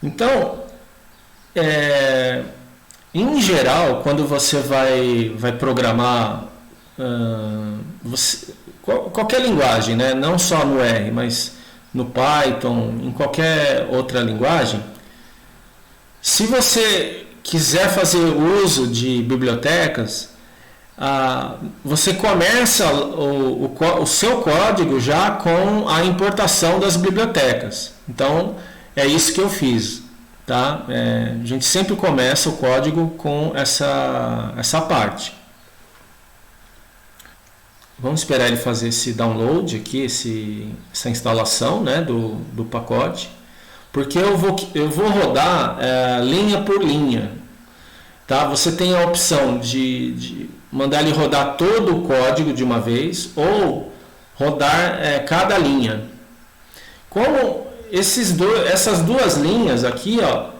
Então, é, em geral, quando você vai programar qualquer linguagem, né? Não só no R, mas no Python, em qualquer outra linguagem, se você quiser fazer uso de bibliotecas, você começa o seu código já com a importação das bibliotecas. Então, é isso que eu fiz. Tá? A gente sempre começa o código com essa parte. Vamos esperar ele fazer esse download aqui, essa instalação, né, do pacote, porque eu vou rodar linha por linha. Tá? Você tem a opção de mandar ele rodar todo o código de uma vez ou rodar cada linha. Como essas duas linhas aqui, ó,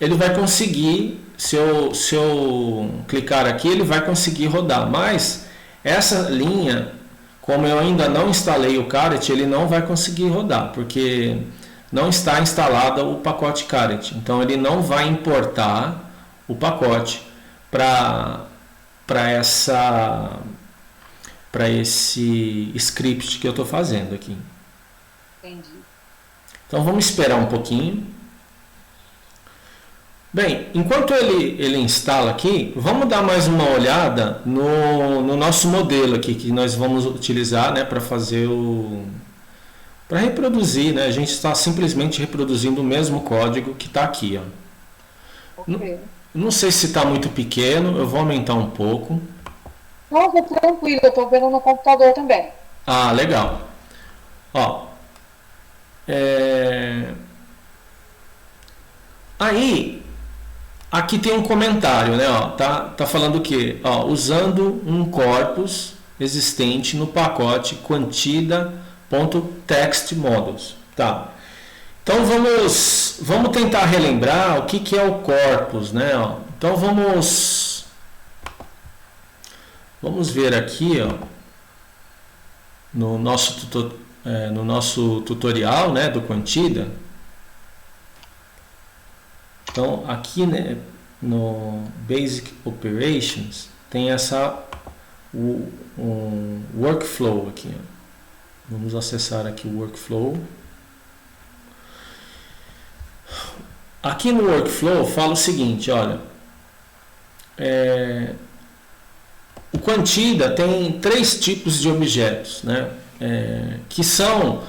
ele vai conseguir, se eu clicar aqui, ele vai conseguir rodar, mas essa linha, como eu ainda não instalei o Caret, ele não vai conseguir rodar, porque não está instalado o pacote Caret. Então ele não vai importar o pacote para esse script que eu estou fazendo aqui. Entendi. Então vamos esperar um pouquinho. Bem, enquanto ele instala aqui, vamos dar mais uma olhada no nosso modelo aqui que nós vamos utilizar, né, para fazer para reproduzir, né? A gente está simplesmente reproduzindo o mesmo código que está aqui, ó. Ok. Não sei se está muito pequeno, eu vou aumentar um pouco. Nossa, tranquilo, eu estou vendo no computador também. Ah, legal. Ó, aí aqui tem um comentário, né? Ó, tá falando o quê? Ó, usando um corpus existente no pacote quantida.textModels. Tá. Então vamos tentar relembrar o que é o corpus, né? Ó, então vamos ver aqui, ó, no nosso tutorial, né, do Quantida. Então, aqui, né, no Basic Operations, tem um workflow aqui. Ó. Vamos acessar aqui o workflow. Aqui no workflow fala o seguinte, olha, o Quantida tem 3 tipos de objetos, né, que são,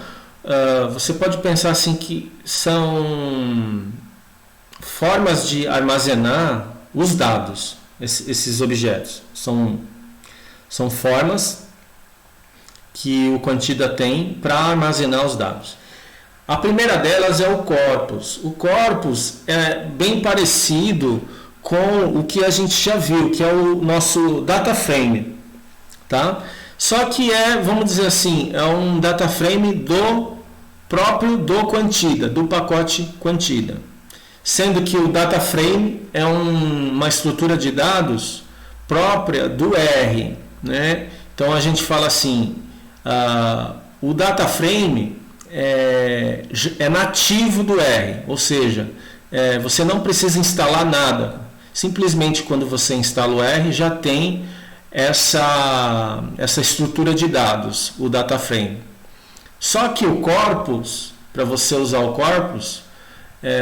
você pode pensar assim que são formas de armazenar os dados, esses objetos. São formas que o Quantida tem para armazenar os dados. A primeira delas é o corpus. O corpus é bem parecido com o que a gente já viu, que é o nosso data frame. Tá? Só que vamos dizer assim, é um data frame próprio do Quantida, do pacote Quantida. Sendo que o data frame é uma estrutura de dados própria do R, né? Então a gente fala assim, o data frame é nativo do R, ou seja, você não precisa instalar nada, simplesmente quando você instala o R já tem essa estrutura de dados, o data frame. Só que o corpus, para você usar o corpus,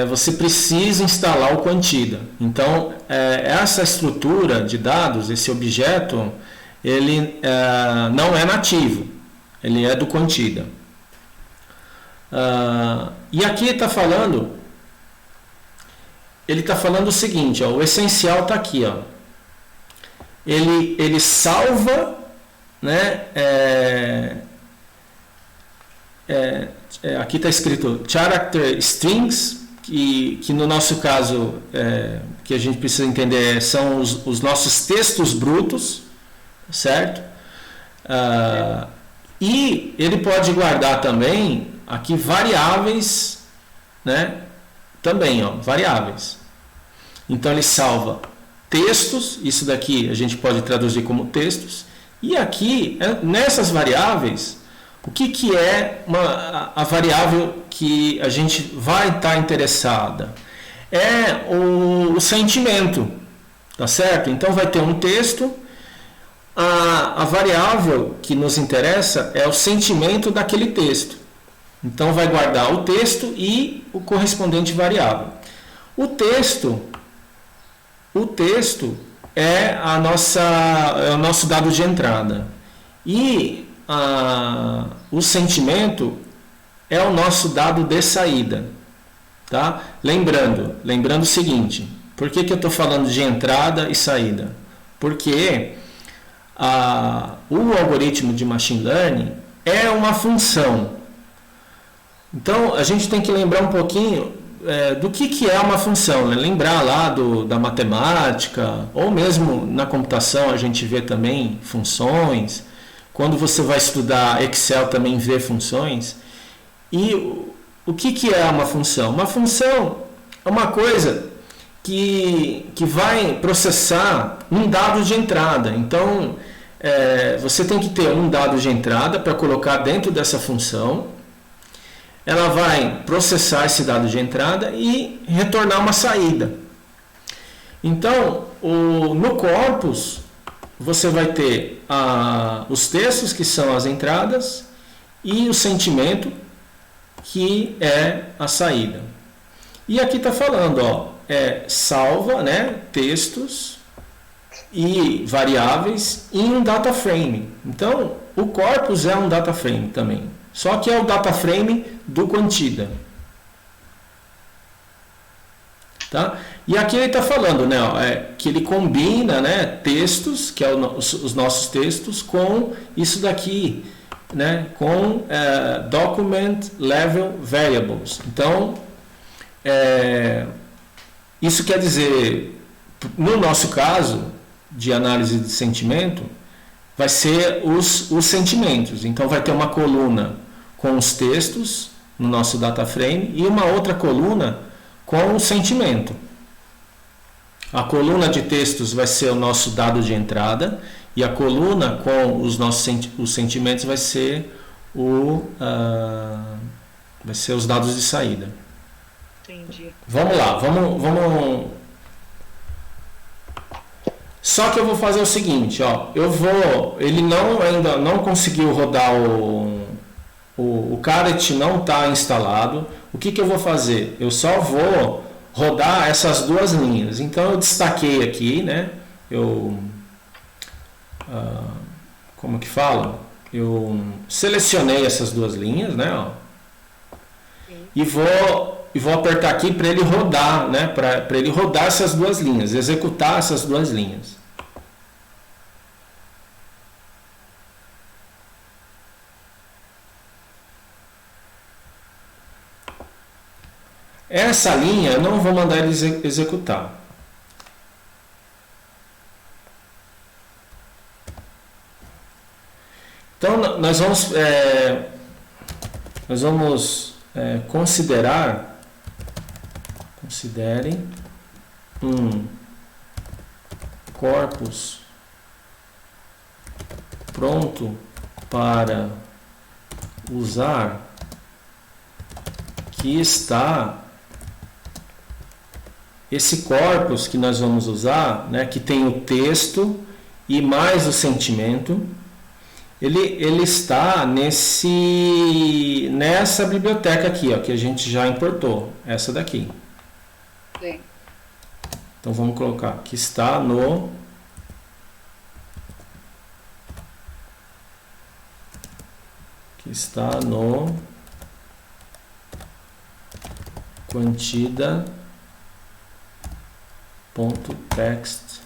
você precisa instalar o Quantida. Então, essa estrutura de dados, esse objeto, ele não é nativo, ele é do Quantida. E aqui está falando, ele está falando o seguinte, ó, o essencial está aqui, ó. Ele salva, né? Aqui está escrito character strings, que no nosso caso, que a gente precisa entender, são os nossos textos brutos, certo? E ele pode guardar também aqui variáveis, né? Também, ó, variáveis. Então ele salva textos, isso daqui a gente pode traduzir como textos, e aqui, nessas variáveis, O que é a variável que a gente vai estar interessada? É o sentimento, tá certo? Então vai ter um texto, a variável que nos interessa é o sentimento daquele texto. Então vai guardar o texto e o correspondente variável. O texto é o nosso dado de entrada. E o sentimento é o nosso dado de saída. Tá? Lembrando o seguinte, por que eu estou falando de entrada e saída? Porque o algoritmo de Machine Learning é uma função. Então, a gente tem que lembrar um pouquinho do que é uma função. Né? Lembrar lá da matemática, ou mesmo na computação a gente vê também funções. Quando você vai estudar Excel também vê funções. E o que é uma função? Uma função é uma coisa que vai processar um dado de entrada. Então, você tem que ter um dado de entrada para colocar dentro dessa função. Ela vai processar esse dado de entrada e retornar uma saída. Então, no corpus, você vai ter os textos, que são as entradas, e o sentimento, que é a saída. E aqui está falando, salva, né, textos e variáveis em um data frame. Então, o corpus é um data frame também. Só que é o data frame do Quantida. Tá? E aqui ele está falando, né, que ele combina, né, textos, que é os nossos textos, com isso daqui, né, com Document Level Variables. Então, isso quer dizer, no nosso caso de análise de sentimento, vai ser os sentimentos. Então, vai ter uma coluna com os textos no nosso data frame e uma outra coluna com o sentimento. A coluna de textos vai ser o nosso dado de entrada e a coluna com os sentimentos vai ser os dados de saída. Entendi. Vamos lá, vamos. Só que eu vou fazer o seguinte, ele ainda não conseguiu rodar o Caret, não está instalado. O que eu vou fazer? Eu só vou rodar essas duas linhas. Então eu destaquei aqui, né? Como que fala? Eu selecionei essas duas linhas, né? E vou apertar aqui para ele rodar, né? Para ele rodar essas duas linhas, executar essas duas linhas. Essa linha eu não vou mandar ele executar. Então nós vamos considere um corpus pronto para usar que está esse corpus que nós vamos usar, né, que tem o texto e mais o sentimento, ele está nessa biblioteca aqui, que a gente já importou, essa daqui. Sim. Então vamos colocar que está no quantida.text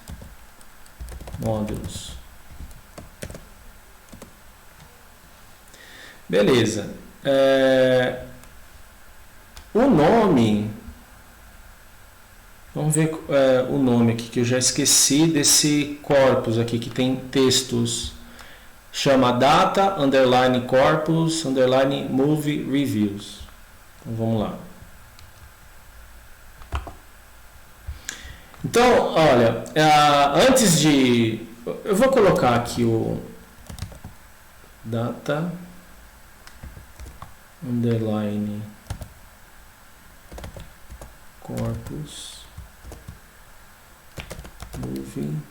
modules. Beleza. O nome, vamos ver o nome aqui que eu já esqueci desse corpus aqui que tem textos. Chama data underline corpus underline movie reviews. Então vamos lá. Então, olha, antes de... Eu vou colocar aqui o data underline corpus moving.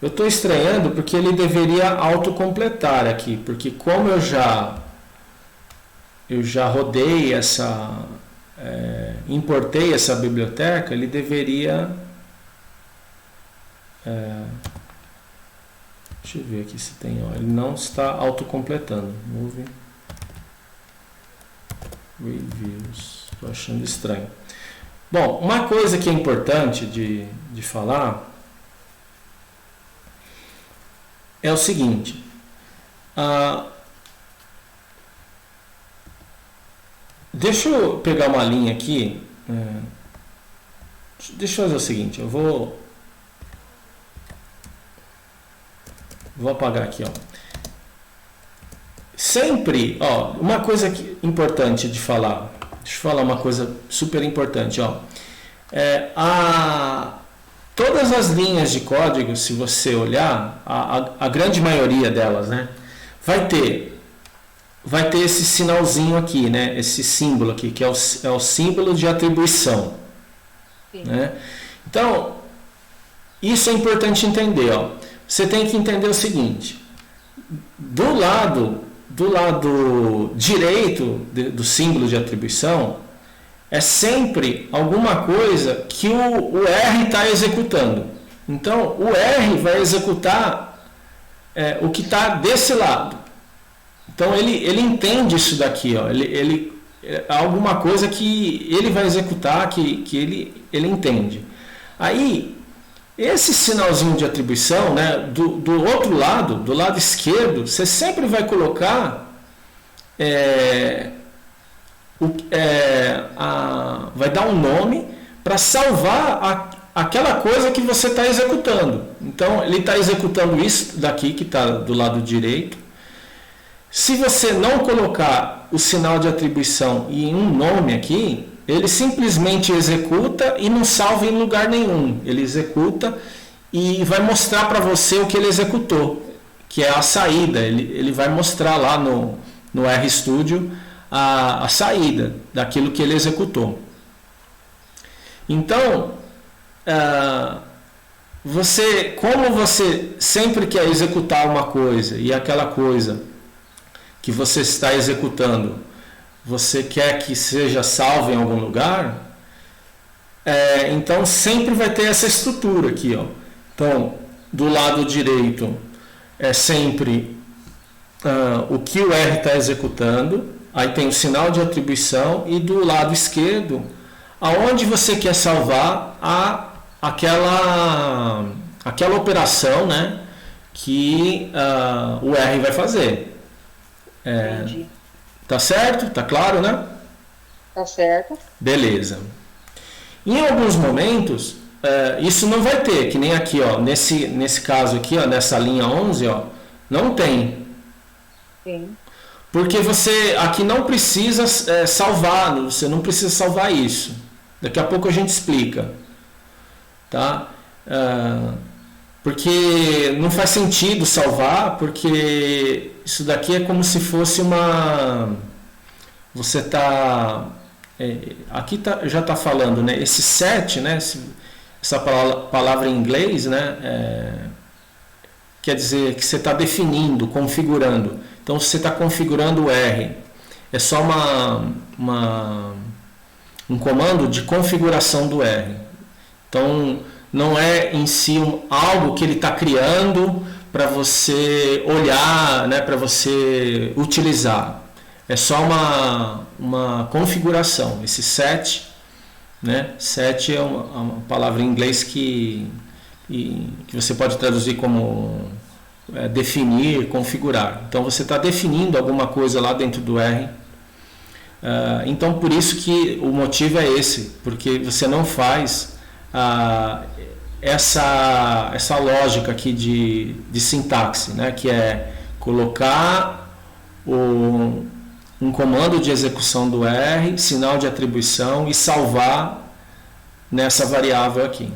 Eu estou estranhando porque ele deveria autocompletar aqui, porque como eu já rodei importei essa biblioteca, ele deveria deixa eu ver aqui se tem, ele não está autocompletando. Moving reviews, estou achando estranho. Bom, uma coisa que é importante de falar é o seguinte, deixa eu pegar uma linha aqui, deixa eu fazer o seguinte, eu vou apagar aqui, ó. Sempre, ó, uma coisa importante de falar, deixa eu falar uma coisa super importante, ó. Todas as linhas de código, se você olhar, a grande maioria delas, né, vai ter esse sinalzinho aqui, né, esse símbolo aqui, que é o símbolo de atribuição. Né? Então, isso é importante entender, ó. Você tem que entender o seguinte, do lado direito do símbolo de atribuição, é sempre alguma coisa que o R está executando. Então, o R vai executar o que está desse lado. Então, ele entende isso daqui. Ó. Ele alguma coisa que ele vai executar, que ele entende. Aí, esse sinalzinho de atribuição, né, do outro lado, do lado esquerdo, você sempre vai colocar vai dar um nome para salvar aquela coisa que você está executando. Então, ele está executando isso daqui, que está do lado direito. Se você não colocar o sinal de atribuição em um nome aqui, ele simplesmente executa e não salva em lugar nenhum. Ele executa e vai mostrar para você o que ele executou, que é a saída. Ele vai mostrar lá no RStudio a saída daquilo que ele executou. Então, como você sempre quer executar uma coisa e aquela coisa que você está executando, você quer que seja salvo em algum lugar, então sempre vai ter essa estrutura aqui, ó. Então, do lado direito é sempre o que o R está executando, aí tem o sinal de atribuição, e do lado esquerdo, aonde você quer salvar aquela operação, né, que o R vai fazer. Entendi. Tá certo? Tá claro, né? Tá certo. Beleza. Em alguns momentos, isso não vai ter, que nem aqui, ó, nesse caso aqui, ó, nessa linha 11, ó, não tem. Sim. Porque você aqui não precisa salvar, você não precisa salvar isso. Daqui a pouco a gente explica. Tá? Porque não faz sentido salvar, porque isso daqui é como se fosse você está... aqui já está falando, né? Esse set, né? Essa palavra em inglês, né? Quer dizer que você está definindo, configurando. Então, você está configurando o R. É só um comando de configuração do R. Então, não é em si algo que ele está criando para você olhar, né, para você utilizar. É só uma configuração. Esse set, né? Set é uma palavra em inglês que você pode traduzir como definir, configurar. Então você está definindo alguma coisa lá dentro do R. Então por isso que o motivo é esse, porque você não faz essa lógica aqui de sintaxe, né? Que é colocar um comando de execução do R, sinal de atribuição e salvar nessa variável aqui.